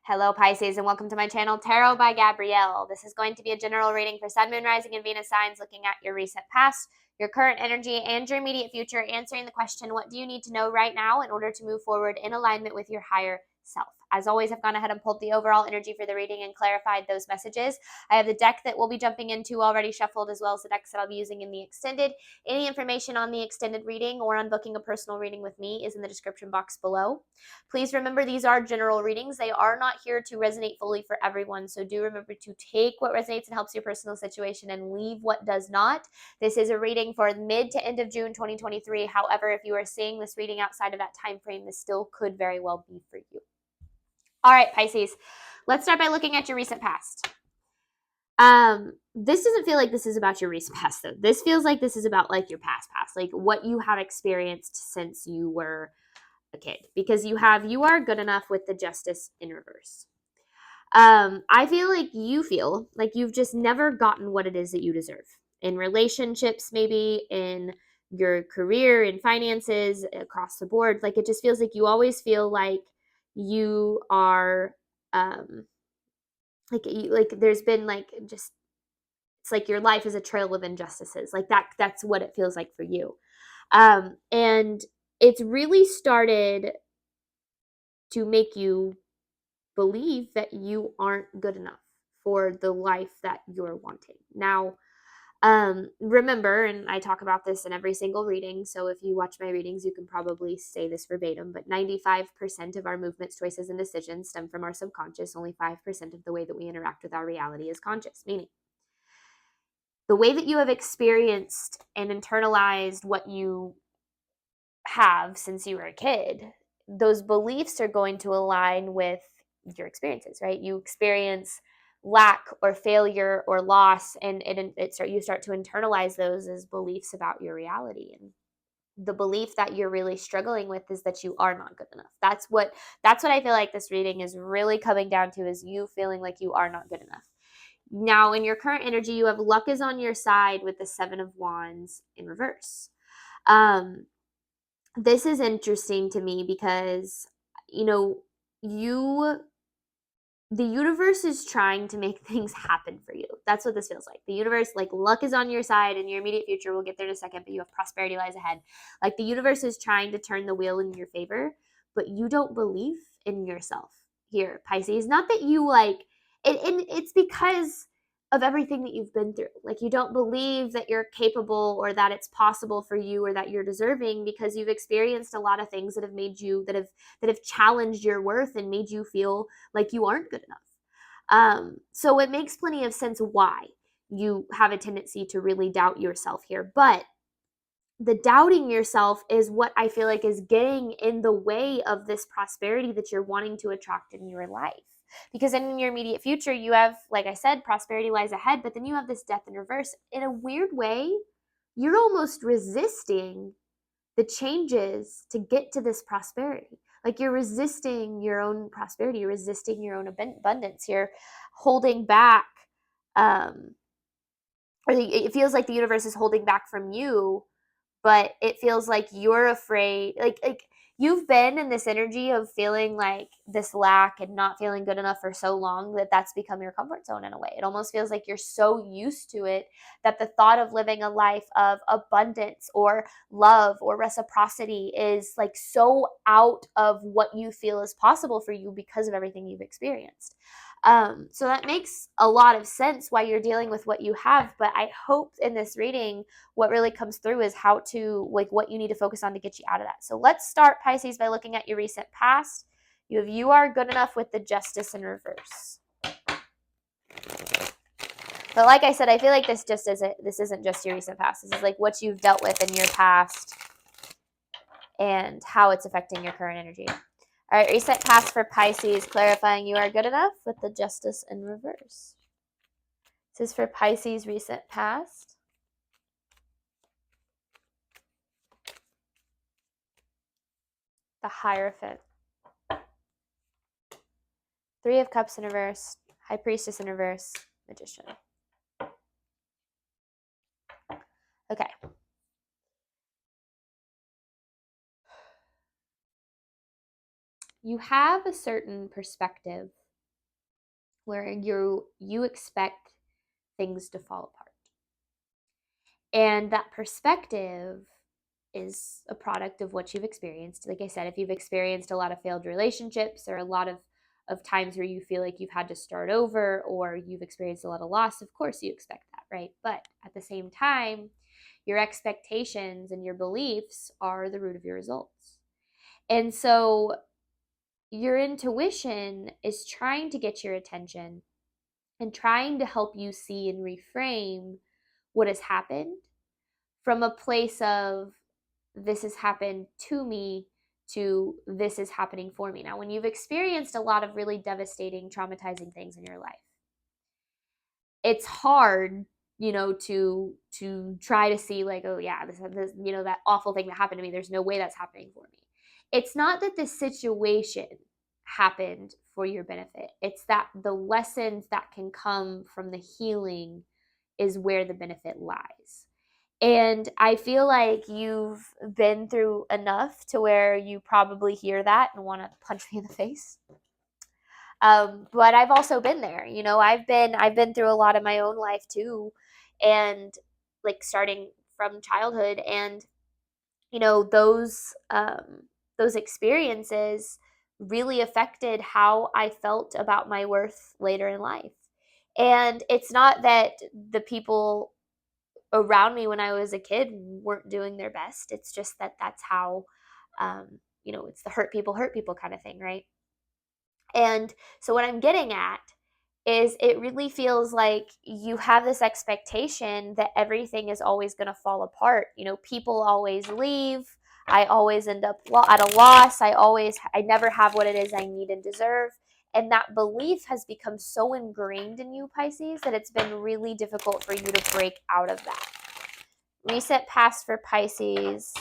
Hello Pisces and welcome to my channel Tarot by Gabrielle. This is going to be a general reading for Sun, Moon, Rising, and Venus signs looking at your recent past, your current energy, and your immediate future, answering the question, what do you need to know right now in order to move forward in alignment with your higher self? As always, I've gone ahead and pulled the overall energy for the reading and clarified those messages. I have the deck that we'll be jumping into already shuffled, as well as the decks that I'll be using in the extended. Any information on the extended reading or on booking a personal reading with me is in the description box below. Please remember these are general readings. They are not here to resonate fully for everyone. So do remember to take what resonates and helps your personal situation and leave what does not. This is a reading for mid to end of June 2023. However, if you are seeing this reading outside of that time frame, this still could very well be for you. All right, Pisces, let's start by looking at your recent past. This doesn't feel like this is about your recent past though. This feels like this is about like your past, like what you have experienced since you were a kid, because you are good enough with the Justice in reverse. I feel like you've just never gotten what it is that you deserve in relationships, maybe in your career, in finances, across the board. Like it just feels like you always feel like you are, like there's been like just, it's like your life is a trail of injustices. Like that's what it feels like for you. And it's really started to make you believe that you aren't good enough for the life that you're wanting. Now, remember, and I talk about this in every single reading, so if you watch my readings, you can probably say this verbatim, but 95% of our movements, choices, and decisions stem from our subconscious. Only 5% of the way that we interact with our reality is conscious, meaning the way that you have experienced and internalized what you have since you were a kid, those beliefs are going to align with your experiences, right? You experience lack or failure or loss, and you start to internalize those as beliefs about your reality. And the belief that you're really struggling with is that you are not good enough. That's what I feel like this reading is really coming down to, is you feeling like you are not good enough. Now, in your current energy, you have luck is on your side with the 7 of Wands in reverse. This is interesting to me because, the universe is trying to make things happen for you. That's what this feels like. The universe, like luck is on your side in your immediate future. We'll get there in a second, but you have prosperity lies ahead. Like the universe is trying to turn the wheel in your favor, but you don't believe in yourself here, Pisces. Not that you it's because of everything that you've been through. Like you don't believe that you're capable or that it's possible for you or that you're deserving, because you've experienced a lot of things that have made you, that have challenged your worth and made you feel like you aren't good enough. So it makes plenty of sense why you have a tendency to really doubt yourself here. But the doubting yourself is what I feel like is getting in the way of this prosperity that you're wanting to attract in your life. Because in your immediate future, you have, like I said, prosperity lies ahead, but then you have this death in reverse. In a weird way, you're almost resisting the changes to get to this prosperity. Like you're resisting your own prosperity, you're resisting your own abundance, you're holding back, or it feels like the universe is holding back from you, but it feels like you're afraid, like you've been in this energy of feeling like this lack and not feeling good enough for so long that that's become your comfort zone in a way. It almost feels like you're so used to it that the thought of living a life of abundance or love or reciprocity is like so out of what you feel is possible for you because of everything you've experienced. So that makes a lot of sense why you're dealing with what you have, but I hope in this reading what really comes through is how to, like, what you need to focus on to get you out of that. So let's start, Pisces, by looking at your recent past. You are good enough with the Justice in reverse. But like I said, I feel like this isn't just your recent past. This is like what you've dealt with in your past and how it's affecting your current energy. All right, recent past for Pisces, clarifying you are good enough with the Justice in reverse. This is for Pisces recent past. The Hierophant. 3 of Cups in reverse. High Priestess in reverse. Magician. Okay. You have a certain perspective where you expect things to fall apart. And that perspective is a product of what you've experienced. Like I said, if you've experienced a lot of failed relationships or a lot of times where you feel like you've had to start over or you've experienced a lot of loss, of course you expect that, right? But at the same time, your expectations and your beliefs are the root of your results. And so your intuition is trying to get your attention and trying to help you see and reframe what has happened from a place of this has happened to me to this is happening for me. Now, when you've experienced a lot of really devastating, traumatizing things in your life, it's hard, to try to see like, oh yeah, this that awful thing that happened to me, there's no way that's happening for me. It's not that the situation happened for your benefit. It's that the lessons that can come from the healing is where the benefit lies. And I feel like you've been through enough to where you probably hear that and want to punch me in the face. But I've also been there. I've been through a lot of my own life too, and like starting from childhood, and those experiences really affected how I felt about my worth later in life. And it's not that the people around me when I was a kid weren't doing their best. It's just that that's how, it's the hurt people kind of thing, right? And so what I'm getting at is it really feels like you have this expectation that everything is always going to fall apart. People always leave. I always end up at a loss. I never have what it is I need and deserve. And that belief has become so ingrained in you, Pisces, that it's been really difficult for you to break out of that. Recent past for Pisces.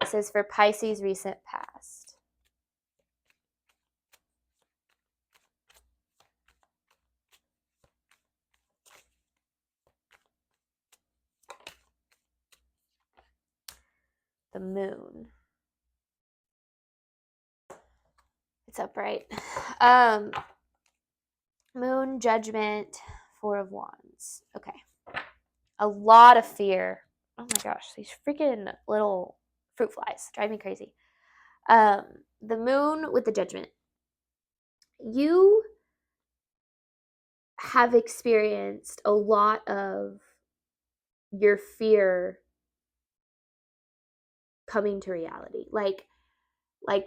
This is for Pisces recent past. The moon. It's upright. Moon, judgment, Four of Wands. Okay. A lot of fear. Oh my gosh, these freaking little fruit flies drive me crazy. The moon with the judgment. You have experienced a lot of your fear coming to reality. Like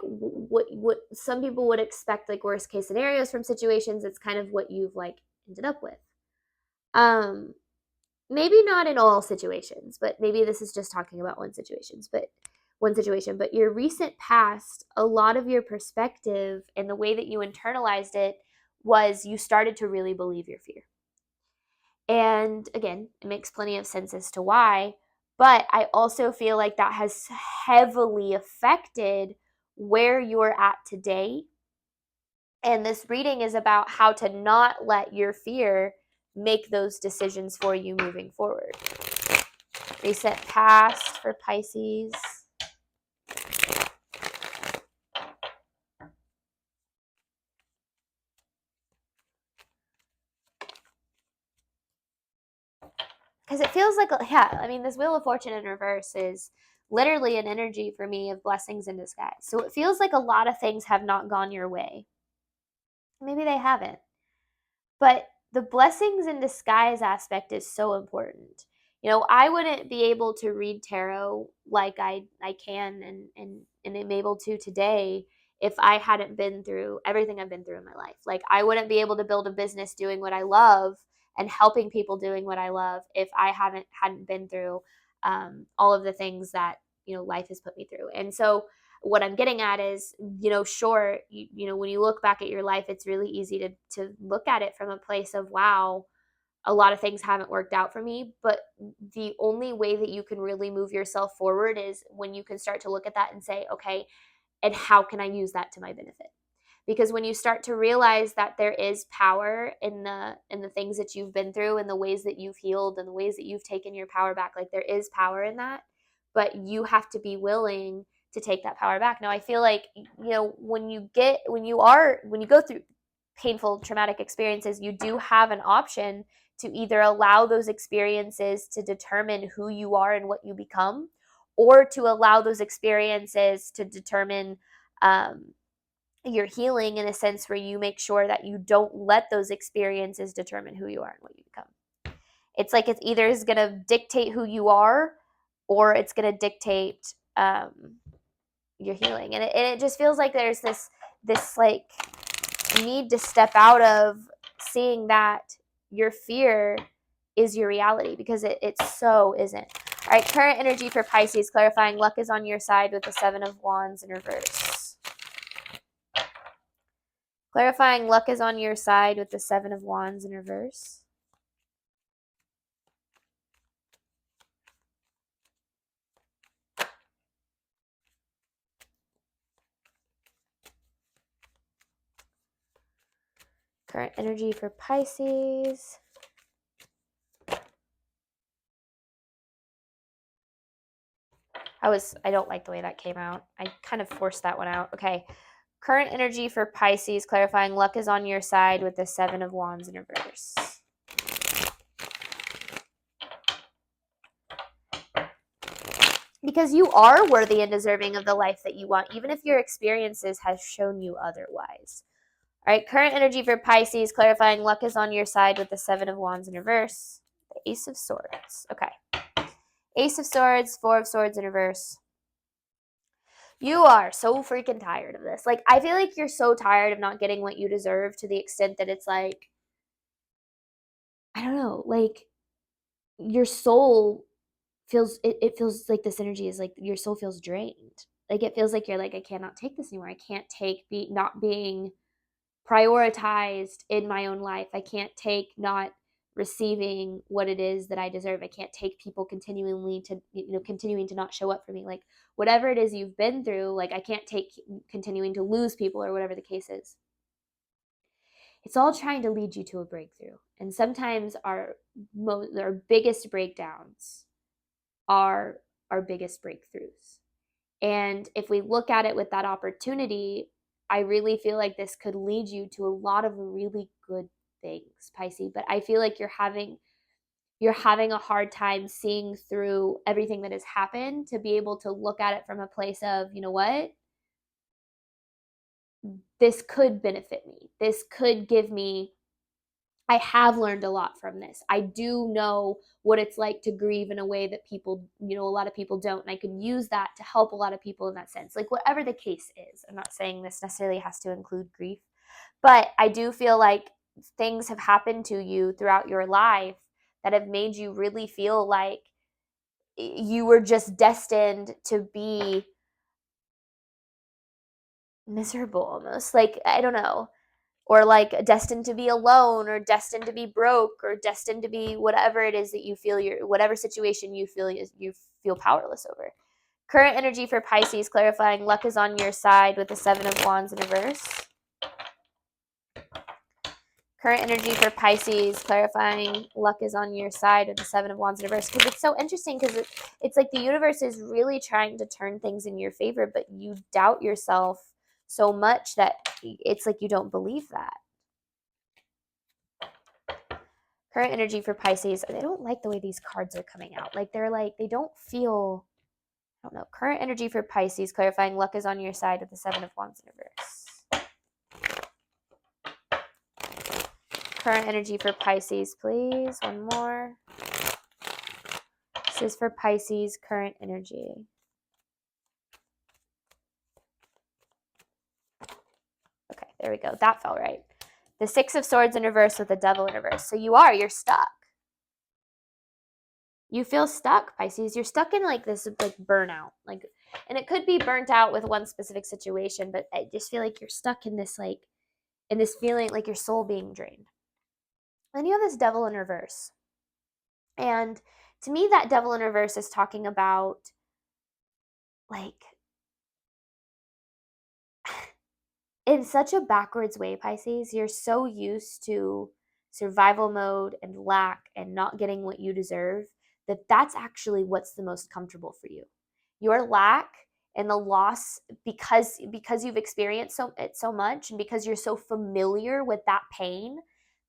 what some people would expect, like worst case scenarios from situations, it's kind of what you've like ended up with. Maybe not in all situations, but maybe this is just talking about one situation, but your recent past, a lot of your perspective and the way that you internalized it was you started to really believe your fear. And again, it makes plenty of sense as to why, but I also feel like that has heavily affected where you're at today. And this reading is about how to not let your fear make those decisions for you moving forward. Recent past for Pisces. Because it feels like, this Wheel of Fortune in reverse is literally an energy for me of blessings in disguise. So it feels like a lot of things have not gone your way. Maybe they haven't. But the blessings in disguise aspect is so important. I wouldn't be able to read tarot like I can and am able to today if I hadn't been through everything I've been through in my life. Like I wouldn't be able to build a business doing what I love and helping people doing what I love if I hadn't been through all of the things that life has put me through. And so what I'm getting at is, sure, when you look back at your life, it's really easy to look at it from a place of, wow, a lot of things haven't worked out for me. But the only way that you can really move yourself forward is when you can start to look at that and say, okay, and how can I use that to my benefit? Because when you start to realize that there is power in the things that you've been through and the ways that you've healed and the ways that you've taken your power back, like there is power in that, but you have to be willing to take that power back. Now, I feel like, when you go through painful, traumatic experiences, you do have an option to either allow those experiences to determine who you are and what you become, or to allow those experiences to determine your healing, in a sense where you make sure that you don't let those experiences determine who you are and what you become. It's like it's either is going to dictate who you are, or it's going to dictate your healing. And it just feels like there's this like need to step out of seeing that your fear is your reality, because it so isn't. All right, current energy for Pisces, clarifying luck is on your side with the 7 of Wands in reverse. Clarifying luck is on your side with the 7 of Wands in reverse. Current energy for Pisces. I don't like the way that came out. I kind of forced that one out. Okay. Current energy for Pisces, clarifying luck is on your side with the 7 of Wands in reverse. Because you are worthy and deserving of the life that you want, even if your experiences have shown you otherwise. All right, current energy for Pisces, clarifying luck is on your side with the 7 of Wands in reverse. The Ace of Swords. Okay. Ace of Swords, 4 of Swords in reverse. You are so freaking tired of this. Like, I feel like you're so tired of not getting what you deserve, to the extent that it's like, I don't know, like, your soul feels, it feels like this energy is like your soul feels drained. Like, it feels like you're like, I cannot take this anymore. I can't take not being prioritized in my own life. I can't take not receiving what it is that I deserve. I can't take people continuing to not show up for me. Like, whatever it is you've been through, like, I can't take continuing to lose people, or whatever the case is. It's all trying to lead you to a breakthrough. And sometimes our biggest breakdowns are our biggest breakthroughs. And if we look at it with that opportunity, I really feel like this could lead you to a lot of really good things, Pisces. But I feel like you're having a hard time seeing through everything that has happened to be able to look at it from a place of, you know what? This could benefit me. This could give me, I have learned a lot from this. I do know what it's like to grieve in a way that people, a lot of people don't. And I could use that to help a lot of people in that sense. Like, whatever the case is, I'm not saying this necessarily has to include grief, but I do feel like things have happened to you throughout your life that have made you really feel like you were just destined to be miserable almost. Like, I don't know. Or like destined to be alone, or destined to be broke, or destined to be whatever it is that you feel whatever situation you feel powerless over. Current energy for Pisces, clarifying luck is on your side with the 7 of Wands in reverse. Current energy for Pisces, clarifying luck is on your side with the 7 of Wands in reverse. Because it's so interesting, because it's like the universe is really trying to turn things in your favor, but you doubt yourself so much that it's like you don't believe that. Current energy for Pisces, I don't like the way these cards are coming out. Like, they don't feel, I don't know. Current energy for Pisces, clarifying luck is on your side with the 7 of Wands in reverse. Current energy for Pisces, please. One more. This is for Pisces, current energy. Okay, there we go. That felt right. The 6 of Swords in reverse with the Devil in reverse. So you're stuck. You feel stuck, Pisces. You're stuck in like this like burnout. Like, and it could be burnt out with one specific situation, but I just feel like you're stuck in this feeling like your soul being drained. Then you have this Devil in reverse. And to me, that Devil in reverse is talking about, like, in such a backwards way, Pisces, you're so used to survival mode and lack and not getting what you deserve, that's actually what's the most comfortable for you. Your lack and the loss, because you've experienced it so much, and because you're so familiar with that pain,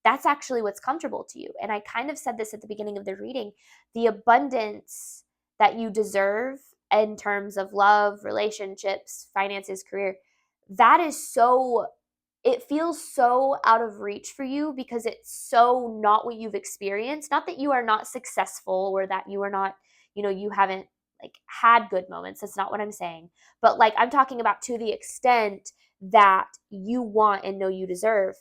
that's actually what's comfortable to you. And I kind of said this at the beginning of the reading, the abundance that you deserve in terms of love, relationships, finances, career, that is so, it feels so out of reach for you because it's so not what you've experienced. Not that you are not successful or that you are not, you haven't like had good moments. That's not what I'm saying. But like I'm talking about to the extent that you want and know you deserve,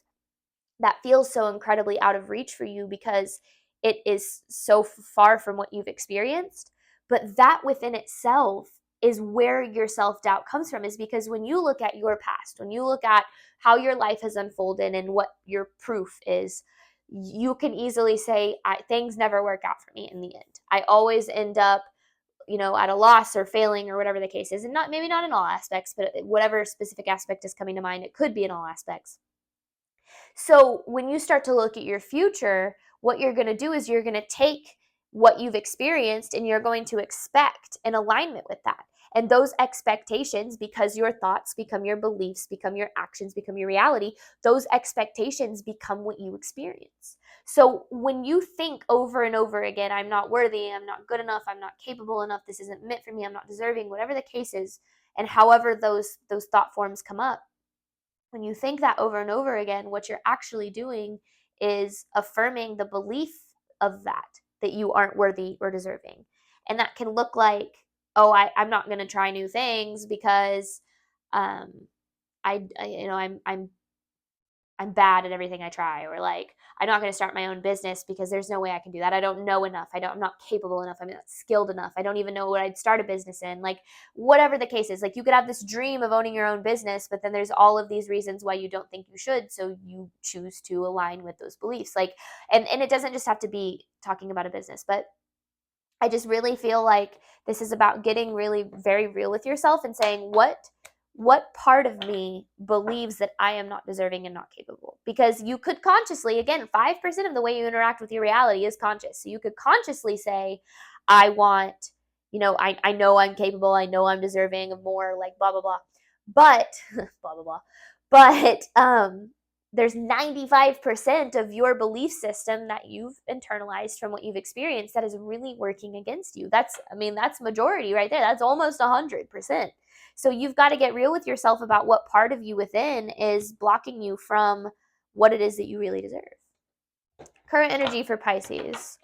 that feels so incredibly out of reach for you because it is so far from what you've experienced. But that within itself is where your self-doubt comes from, is because when you look at your past, when you look at how your life has unfolded and what your proof is, you can easily say, things never work out for me in the end. I always end up, at a loss or failing or whatever the case is. And not, maybe not in all aspects, but whatever specific aspect is coming to mind, it could be in all aspects. So when you start to look at your future, what you're going to do is you're going to take what you've experienced and you're going to expect an alignment with that. And those expectations, because your thoughts become your beliefs, become your actions, become your reality, those expectations become what you experience. So when you think over and over again, I'm not worthy, I'm not good enough, I'm not capable enough, this isn't meant for me, I'm not deserving, whatever the case is, and however those thought forms come up, when you think that over and over again, what you're actually doing is affirming the belief of that you aren't worthy or deserving. And that can look like, oh, I'm not going to try new things because I'm bad at everything I try, or like I'm not going to start my own business because there's no way I can do that. I don't know enough. I'm not capable enough. I'm not skilled enough. I don't even know what I'd start a business in. Like whatever the case is, like you could have this dream of owning your own business, but then there's all of these reasons why you don't think you should. So you choose to align with those beliefs. Like, and it doesn't just have to be talking about a business, but I just really feel like this is about getting really very real with yourself and saying, what part of me believes that I am not deserving and not capable? Because you could consciously, again, 5% of the way you interact with your reality is conscious. So you could consciously say, I want, I know I'm capable, I know I'm deserving of more, like blah, blah, blah. But, blah, blah, blah. But there's 95% of your belief system that you've internalized from what you've experienced that is really working against you. That's majority right there. That's almost 100%. So you've got to get real with yourself about what part of you within is blocking you from what it is that you really deserve. Current energy for Pisces.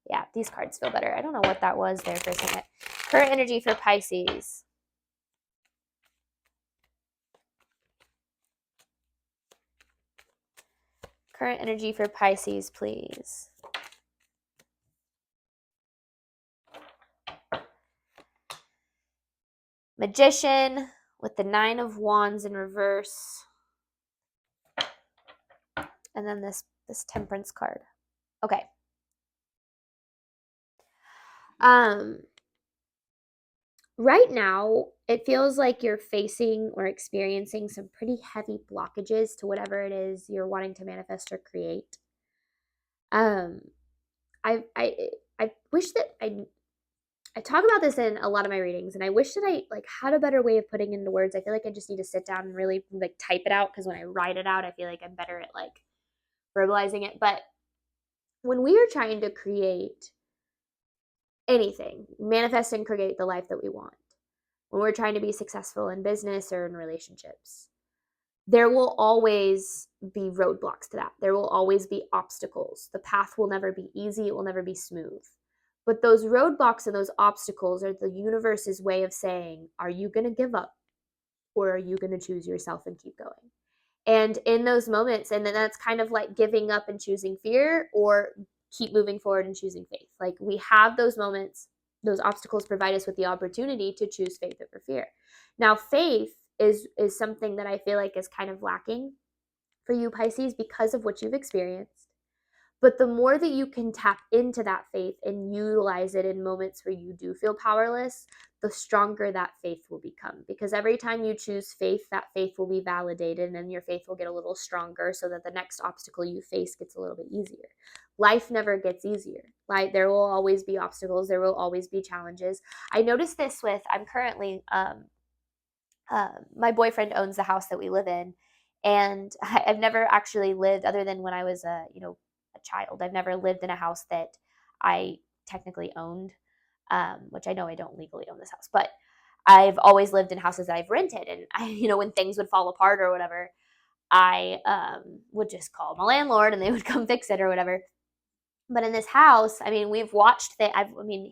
Yeah, these cards feel better. I don't know what that was there for a second. Current energy for Pisces. Current energy for Pisces, please. Magician with the 9 of Wands in reverse. And then this Temperance card. Okay. Right now, it feels like you're facing or experiencing some pretty heavy blockages to whatever it is you're wanting to manifest or create. I wish that I talk about this in a lot of my readings, and I wish that I like had a better way of putting into words. I feel like I just need to sit down and really like type it out, because when I write it out, I feel like I'm better at like verbalizing it. But when we are trying to create anything, manifest and create the life that we want, when we're trying to be successful in business or in relationships, there will always be roadblocks to that. There will always be obstacles. The path will never be easy. It will never be smooth. But those roadblocks and those obstacles are the universe's way of saying, are you going to give up, or are you going to choose yourself and keep going? And in those moments, and then that's kind of like giving up and choosing fear, or keep moving forward and choosing faith. Like we have those moments, those obstacles provide us with the opportunity to choose faith over fear. Now, faith is something that I feel like is kind of lacking for you, Pisces, because of what you've experienced, But the more that you can tap into that faith and utilize it in moments where you do feel powerless, the stronger that faith will become. Because every time you choose faith, that faith will be validated and your faith will get a little stronger so that the next obstacle you face gets a little bit easier. Life never gets easier. Like, there will always be obstacles. There will always be challenges. I noticed this I'm currently, my boyfriend owns the house that we live in, and I've never actually lived, other than when I was a child. I've never lived in a house that I technically owned, which I know I don't legally own this house, but I've always lived in houses that I've rented. And when things would fall apart or whatever, I would just call my landlord and they would come fix it or whatever. But in this house, we've watched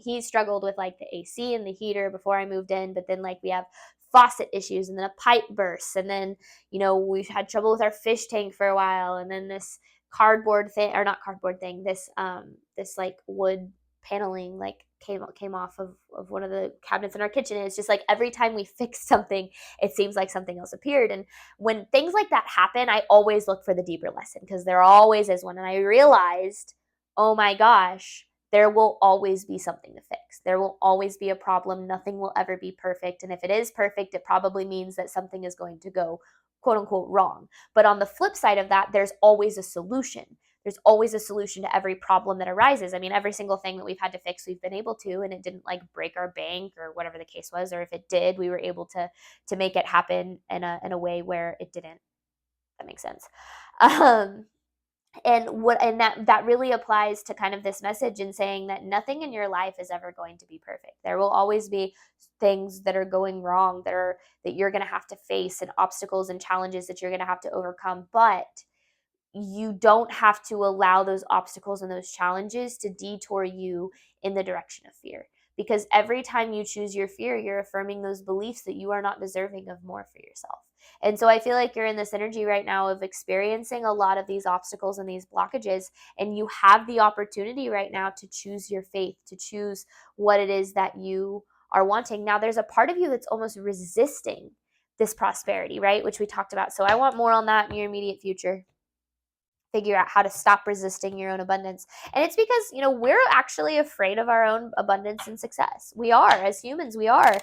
he struggled with like the AC and the heater before I moved in, but then like we have faucet issues and then a pipe bursts, and then, we've had trouble with our fish tank for a while, and then this cardboard thing, or not cardboard thing, this like wood paneling like came off of one of the cabinets in our kitchen. And it's just like every time we fix something, it seems like something else appeared. And when things like that happen, I always look for the deeper lesson, because there always is one. And I realized, oh my gosh, there will always be something to fix. There will always be a problem. Nothing will ever be perfect. And if it is perfect, it probably means that something is going to go, quote unquote, wrong. But on the flip side of that, there's always a solution. There's always a solution to every problem that arises. Every single thing that we've had to fix, we've been able to, and it didn't like break our bank or whatever the case was. Or if it did, we were able to make it happen in a way where it didn't. That makes sense. And that really applies to kind of this message in saying that nothing in your life is ever going to be perfect. There will always be things that are going wrong, that you're going to have to face, and obstacles and challenges that you're going to have to overcome. But you don't have to allow those obstacles and those challenges to detour you in the direction of fear. Because every time you choose your fear, you're affirming those beliefs that you are not deserving of more for yourself. And so I feel like you're in this energy right now of experiencing a lot of these obstacles and these blockages, and you have the opportunity right now to choose your faith, to choose what it is that you are wanting. Now, there's a part of you that's almost resisting this prosperity, right? Which we talked about. So I want more on that in your immediate future. Figure out how to stop resisting your own abundance. And it's because, we're actually afraid of our own abundance and success. We are, as humans, we are.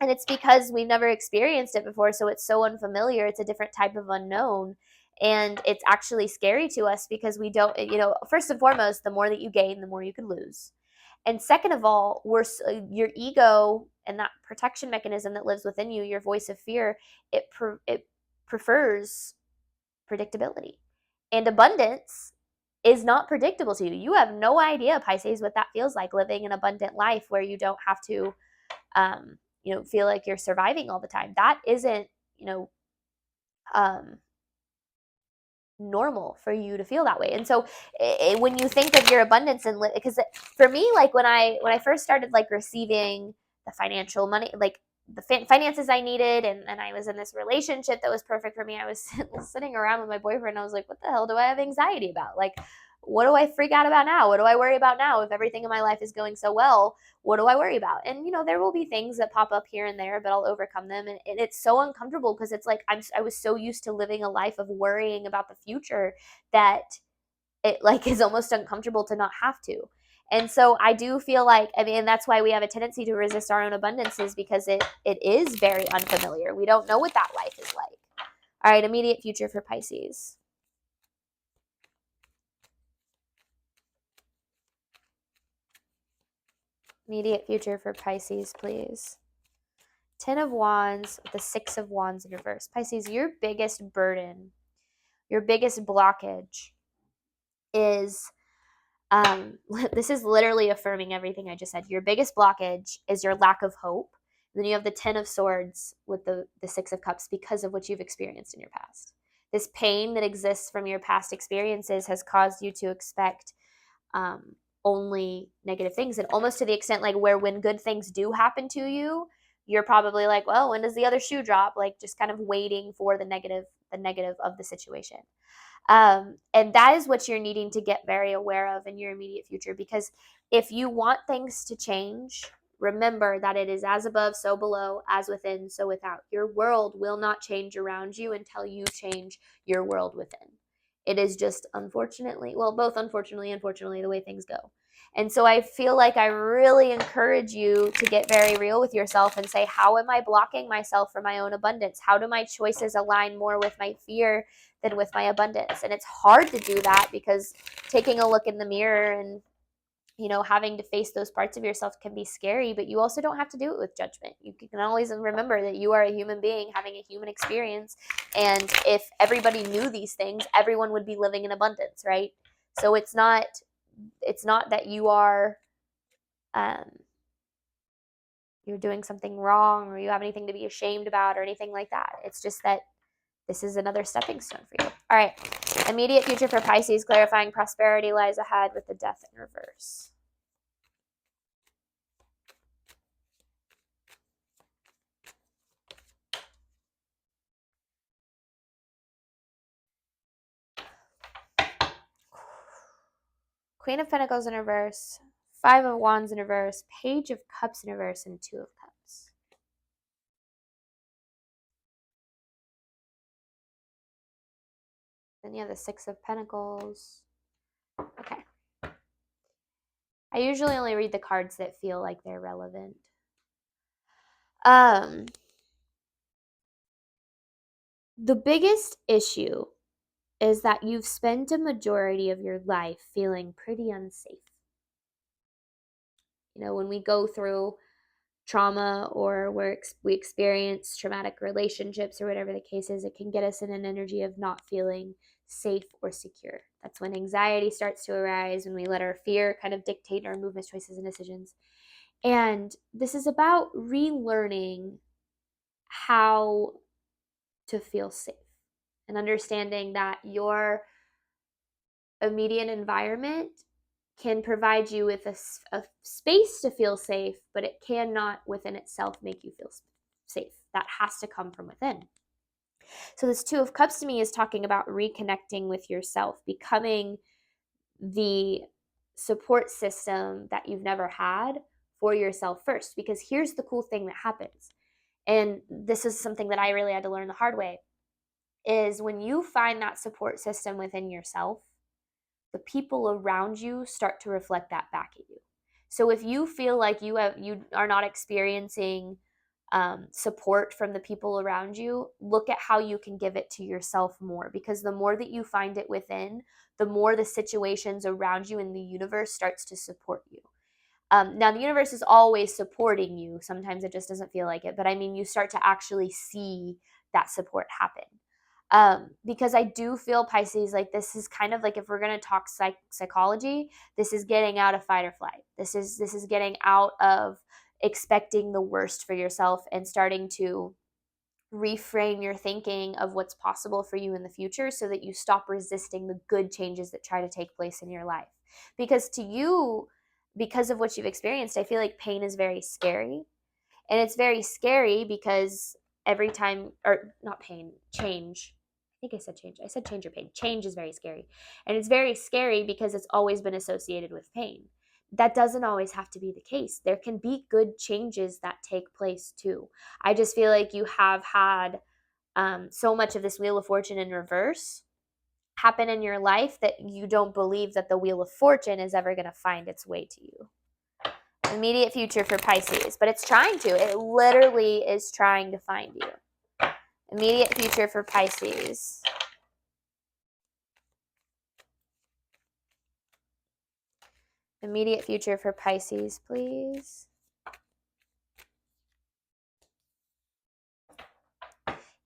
And it's because we've never experienced it before, so it's so unfamiliar. It's a different type of unknown. And it's actually scary to us because we don't, first and foremost, the more that you gain, the more you can lose. And second of all, your ego and that protection mechanism that lives within you, your voice of fear, it prefers predictability. And abundance is not predictable to you. You have no idea, Pisces, what that feels like, living an abundant life where you don't have to, feel like you're surviving all the time. That isn't, normal for you to feel that way. And so when you think of your abundance, and because for me, like when I first started like receiving the financial money, like the finances I needed, and I was in this relationship that was perfect for me, I was sitting around with my boyfriend, and I was like, what the hell do I have anxiety about? Like, what do I freak out about now? What do I worry about now? If everything in my life is going so well, what do I worry about? And, there will be things that pop up here and there, but I'll overcome them. And it's so uncomfortable because it's like I was so used to living a life of worrying about the future that it like is almost uncomfortable to not have to. And so I do feel like, that's why we have a tendency to resist our own abundances, because it is very unfamiliar. We don't know what that life is like. All right, immediate future for Pisces. Immediate future for Pisces, please. 10 of Wands, the 6 of Wands in reverse. Pisces, your biggest burden, your biggest blockage is, this is literally affirming everything I just said. Your biggest blockage is your lack of hope. And then you have the 10 of Swords with the 6 of Cups because of what you've experienced in your past. This pain that exists from your past experiences has caused you to expect only negative things, and almost to the extent like where when good things do happen to you, you're probably like, well, when does the other shoe drop? Like just kind of waiting for the negative of the situation. And that is what you're needing to get very aware of in your immediate future, because if you want things to change, remember that it is as above, so below, as within, so without. Your world will not change around you until you change your world within. It is just unfortunately, well, both unfortunately and fortunately, the way things go. And so I feel like I really encourage you to get very real with yourself and say, how am I blocking myself from my own abundance? How do my choices align more with my fear than with my abundance? And it's hard to do that because taking a look in the mirror and having to face those parts of yourself can be scary, but you also don't have to do it with judgment. You can always remember that you are a human being having a human experience. And if everybody knew these things, everyone would be living in abundance, right? So it's not that you are you're doing something wrong or you have anything to be ashamed about or anything like that. It's just that this is another stepping stone for you. All right. Immediate future for Pisces, clarifying prosperity lies ahead with the Death in reverse. Queen of Pentacles in reverse, Five of Wands in reverse, Page of Cups in reverse, and Two of Cups. Then you have the Six of Pentacles. Okay. I usually only read the cards that feel like they're relevant. The biggest issue is that you've spent a majority of your life feeling pretty unsafe. When we go through trauma or we experience traumatic relationships or whatever the case is, it can get us in an energy of not feeling safe or secure. That's when anxiety starts to arise, when we let our fear kind of dictate our movements, choices, and decisions. And this is about relearning how to feel safe and understanding that your immediate environment can provide you with a space to feel safe, but it cannot within itself make you feel safe. That has to come from within. So this Two of Cups to me is talking about reconnecting with yourself, becoming the support system that you've never had for yourself first. Because here's the cool thing that happens. And this is something that I really had to learn the hard way, is when you find that support system within yourself, the people around you start to reflect that back at you. So if you feel like you are not experiencing support from the people around you, look at how you can give it to yourself more, because the more that you find it within, the more the situations around you in the universe starts to support you. Now, the universe is always supporting you. Sometimes it just doesn't feel like it. But I mean, you start to actually see that support happen. Because I do feel, Pisces, like this is kind of like, if we're going to talk psychology, this is getting out of fight or flight. This is getting out of expecting the worst for yourself and starting to reframe your thinking of what's possible for you in the future, so that you stop resisting the good changes that try to take place in your life. Because to you, because of what you've experienced, I feel like pain is very scary. And it's very scary because every time, or not pain, change. I think I said change. I said change or pain. Change is very scary. And it's very scary because it's always been associated with pain. That doesn't always have to be the case. There can be good changes that take place too. I just feel like you have had so much of this Wheel of Fortune in reverse happen in your life that you don't believe that the Wheel of Fortune is ever going to find its way to you. Immediate future for Pisces, but it's trying to. It literally is trying to find you. Immediate future for Pisces. Immediate future for Pisces, please.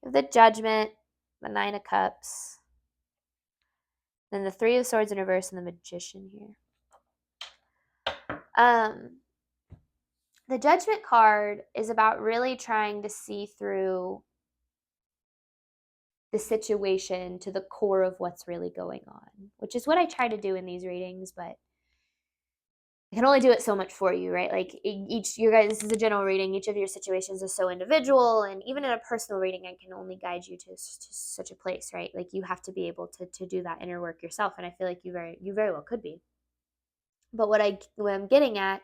The Judgment, the Nine of Cups, then the Three of Swords in reverse, and the Magician here. The Judgment card is about really trying to see through the situation to the core of what's really going on, which is what I try to do in these readings, but I can only do it so much for you, right? Like you guys, this is a general reading. Each of your situations is so individual, and even in a personal reading, I can only guide you to such a place, right? Like you have to be able to do that inner work yourself, and I feel like you very well could be. But what I'm getting at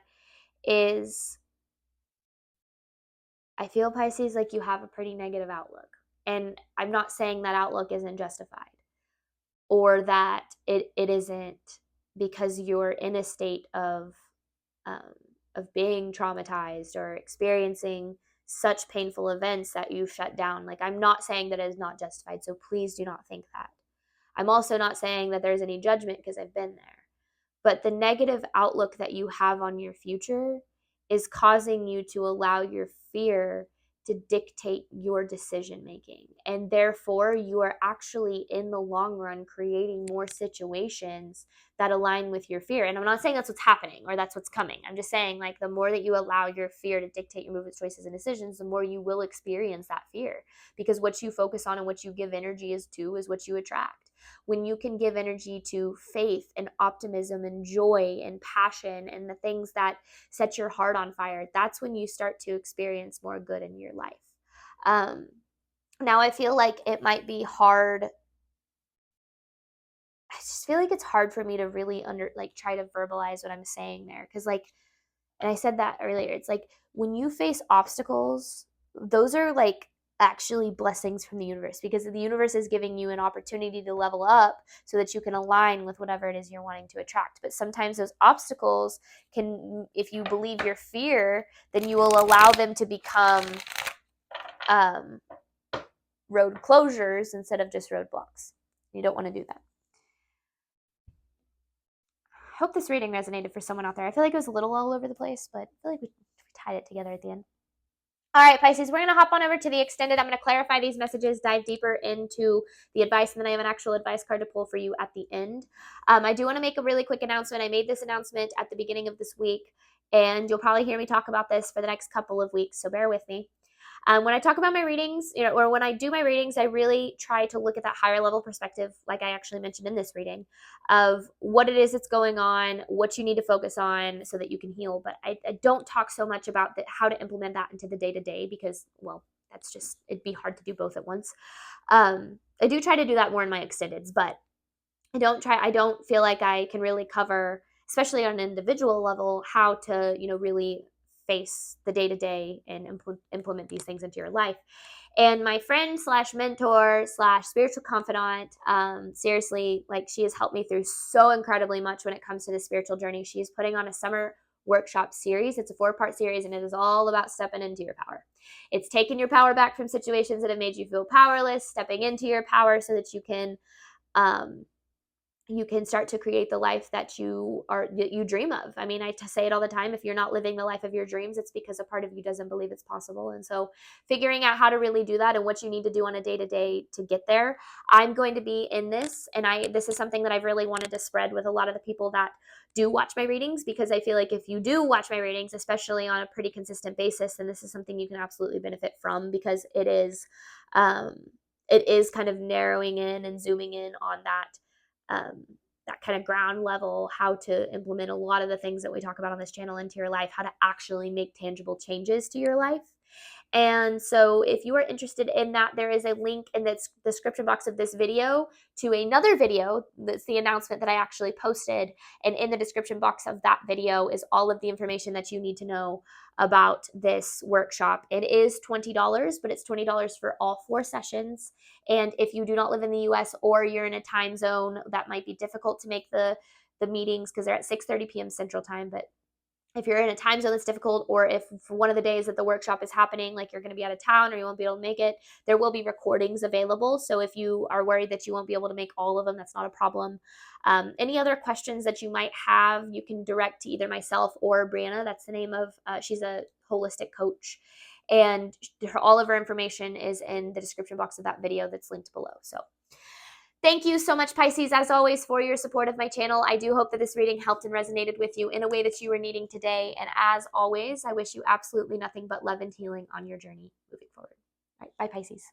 is, I feel, Pisces, like you have a pretty negative outlook, and I'm not saying that outlook isn't justified, or that it isn't because you're in a state of being traumatized or experiencing such painful events that you shut down. Like, I'm not saying that it is not justified, so please do not think that. I'm also not saying that there's any judgment because I've been there. But the negative outlook that you have on your future is causing you to allow your fear to dictate your decision making. And therefore, you are actually in the long run creating more situations that align with your fear. And I'm not saying that's what's happening or that's what's coming. I'm just saying, like, the more that you allow your fear to dictate your movements, choices, and decisions, the more you will experience that fear. Because what you focus on and what you give energy is what you attract. When you can give energy to faith and optimism and joy and passion and the things that set your heart on fire, that's when you start to experience more good in your life. Now, I feel like it might be hard. I just feel like it's hard for me to really try to verbalize what I'm saying there. Because, like, and I said that earlier, it's like when you face obstacles, those are like actually blessings from the universe, because the universe is giving you an opportunity to level up so that you can align with whatever it is you're wanting to attract. But sometimes those obstacles can, if you believe your fear, then you will allow them to become road closures instead of just roadblocks. You don't want to do that. I hope this reading resonated for someone out there. I feel like it was a little all over the place, but I feel like we tied it together at the end. All right, Pisces, we're going to hop on over to the extended. I'm going to clarify these messages, dive deeper into the advice, and then I have an actual advice card to pull for you at the end. I do want to make a really quick announcement. I made this announcement at the beginning of this week, and you'll probably hear me talk about this for the next couple of weeks, so bear with me. When I talk about my readings, or when I do my readings, I really try to look at that higher level perspective, like I actually mentioned in this reading, of what it is that's going on, what you need to focus on so that you can heal. But I don't talk so much about how to implement that into the day-to-day because, well, it'd be hard to do both at once. I do try to do that more in my extendeds, but I don't feel like I can really cover, especially on an individual level, how to, really face the day-to-day and implement these things into your life. And my friend / mentor / spiritual confidant, seriously, like, she has helped me through so incredibly much when it comes to the spiritual journey. She is putting on a summer workshop series. It's a 4-part series, and it is all about stepping into your power. It's taking your power back from situations that have made you feel powerless, stepping into your power so that you can start to create the life that you dream of. I mean, I say it all the time. If you're not living the life of your dreams, it's because a part of you doesn't believe it's possible. And so figuring out how to really do that and what you need to do on a day-to-day to get there. I'm going to be in this, and this is something that I've really wanted to spread with a lot of the people that do watch my readings, because I feel like if you do watch my readings, especially on a pretty consistent basis, then this is something you can absolutely benefit from, because it is kind of narrowing in and zooming in on that kind of ground level, how to implement a lot of the things that we talk about on this channel into your life, how to actually make tangible changes to your life. And so if you are interested in that, there is a link in the description box of this video to another video. That's the announcement that I actually posted. And in the description box of that video is all of the information that you need to know about this workshop. It is $20, but it's $20 for all 4 sessions. And if you do not live in the US, or you're in a time zone that might be difficult to make the meetings, because they're at 6:30 p.m. Central Time, but if you're in a time zone that's difficult, or if for one of the days that the workshop is happening, like, you're going to be out of town or you won't be able to make it, there will be recordings available. So if you are worried that you won't be able to make all of them, that's not a problem. Any other questions that you might have, you can direct to either myself or Brianna. That's the name of, she's a holistic coach. And all of her information is in the description box of that video that's linked below. So thank you so much, Pisces, as always, for your support of my channel. I do hope that this reading helped and resonated with you in a way that you were needing today. And as always, I wish you absolutely nothing but love and healing on your journey moving forward. All right, bye, Pisces.